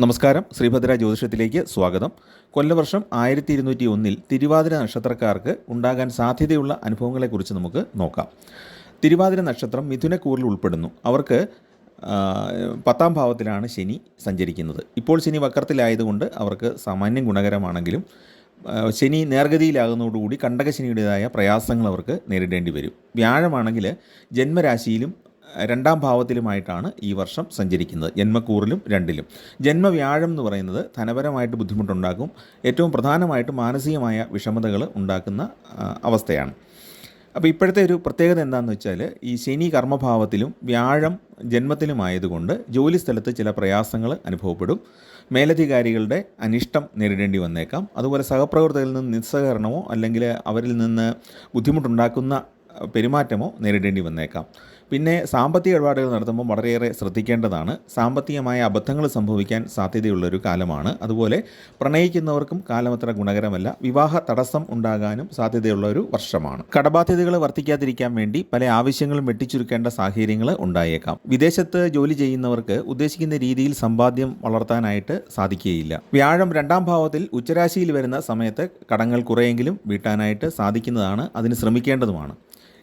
നമസ്കാരം. ശ്രീഭദ്ര ജ്യോതിഷത്തിലേക്ക് സ്വാഗതം. കൊല്ലവർഷം 1201 തിരുവാതിര നക്ഷത്രക്കാർക്ക് ഉണ്ടാകാൻ സാധ്യതയുള്ള അനുഭവങ്ങളെക്കുറിച്ച് നമുക്ക് നോക്കാം. തിരുവാതിര നക്ഷത്രം മിഥുനക്കൂറിൽ ഉൾപ്പെടുന്നു. അവർക്ക് 10ാം ഭാവത്തിലാണ് ശനി സഞ്ചരിക്കുന്നത്. ഇപ്പോൾ ശനി വക്രത്തിലായതുകൊണ്ട് അവർക്ക് സാമാന്യം ഗുണകരമാണെങ്കിലും ശനി നേർഗതിയിലാകുന്നതോടുകൂടി കണ്ടകശനിയുടേതായ പ്രയാസങ്ങൾ അവർക്ക് നേരിടേണ്ടി വരും. വ്യാഴമാണെങ്കിൽ ജന്മരാശിയിലും 2ാം ഭാവത്തിലുമായിട്ടാണ് ഈ വർഷം സഞ്ചരിക്കുന്നത്. ജന്മക്കൂറിലും 2ലും. ജന്മവ്യാഴം എന്ന് പറയുന്നത് ധനപരമായിട്ട് ബുദ്ധിമുട്ടുണ്ടാക്കും. ഏറ്റവും പ്രധാനമായിട്ട് മാനസികമായ വിഷമതകൾ ഉണ്ടാക്കുന്ന അവസ്ഥയാണ്. അപ്പോൾ ഇപ്പോഴത്തെ ഒരു പ്രത്യേകത എന്താണെന്ന് വെച്ചാൽ, ഈ ശനി കർമ്മഭാവത്തിലും വ്യാഴം ജന്മത്തിലുമായതുകൊണ്ട് ജോലി സ്ഥലത്ത് ചില പ്രയാസങ്ങൾ അനുഭവപ്പെടും. മേലധികാരികളുടെ അനിഷ്ടം നേരിടേണ്ടി വന്നേക്കാം. അതുപോലെ സഹപ്രവർത്തകരിൽ നിന്ന് നിസ്സഹകരണമോ അല്ലെങ്കിൽ അവരിൽ നിന്ന് ബുദ്ധിമുട്ടുണ്ടാക്കുന്ന പെരുമാറ്റമോ നേരിടേണ്ടി വന്നേക്കാം. പിന്നെ സാമ്പത്തിക ഇടപാടുകൾ നടത്തുമ്പോൾ വളരെയേറെ ശ്രദ്ധിക്കേണ്ടതാണ്. സാമ്പത്തികമായ അബദ്ധങ്ങൾ സംഭവിക്കാൻ സാധ്യതയുള്ളൊരു കാലമാണ്. അതുപോലെ പ്രണയിക്കുന്നവർക്കും കാലമത്ര ഗുണകരമല്ല. വിവാഹ തടസ്സം ഉണ്ടാകാനും സാധ്യതയുള്ള ഒരു വർഷമാണ്. കടബാധ്യതകൾ വർദ്ധിക്കാതിരിക്കാൻ വേണ്ടി പല ആവശ്യങ്ങളും വെട്ടിച്ചുരുക്കേണ്ട സാഹചര്യങ്ങൾ ഉണ്ടായേക്കാം. വിദേശത്ത് ജോലി ചെയ്യുന്നവർക്ക് ഉദ്ദേശിക്കുന്ന രീതിയിൽ സമ്പാദ്യം വളർത്താനായിട്ട് സാധിക്കുകയില്ല. വ്യാഴം 2ാം ഭാവത്തിൽ ഉച്ചരാശിയിൽ വരുന്ന സമയത്ത് കടങ്ങൾ കുറെയെങ്കിലും വീട്ടാനായിട്ട് സാധിക്കുന്നതാണ്. അതിന് ശ്രമിക്കേണ്ടതുമാണ്.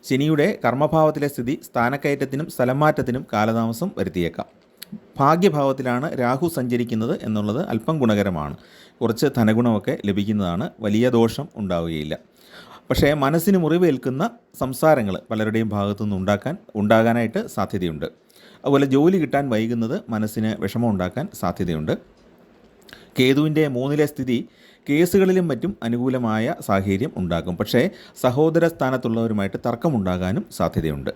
ശനിയുടെ കർമ്മഭാവത്തിലെ സ്ഥിതി സ്ഥാനക്കയറ്റത്തിനും സ്ഥലമാറ്റത്തിനും കാലതാമസം വരുത്തിയേക്കാം. ഭാഗ്യഭാവത്തിലാണ് രാഹു സഞ്ചരിക്കുന്നത് എന്നുള്ളത് അല്പം ഗുണകരമാണ്. കുറച്ച് ധനഗുണമൊക്കെ ലഭിക്കുന്നതാണ്. വലിയ ദോഷം ഉണ്ടാവുകയില്ല. പക്ഷേ മനസ്സിന് മുറിവേൽക്കുന്ന സംസാരങ്ങൾ പലരുടെയും ഭാഗത്തുനിന്ന് ഉണ്ടാകാനായിട്ട് സാധ്യതയുണ്ട്. അതുപോലെ ജോലി കിട്ടാൻ വൈകുന്നത് മനസ്സിന് വിഷമം ഉണ്ടാക്കാൻ സാധ്യതയുണ്ട്. കേതുവിൻ്റെ 3ലെ സ്ഥിതി കേസുകളിലും മറ്റും അനുകൂലമായ സാഹചര്യം ഉണ്ടാകും. പക്ഷേ സഹോദര സ്ഥാനത്തുള്ളവരുമായിട്ട് തർക്കമുണ്ടാകാനും സാധ്യതയുണ്ട്.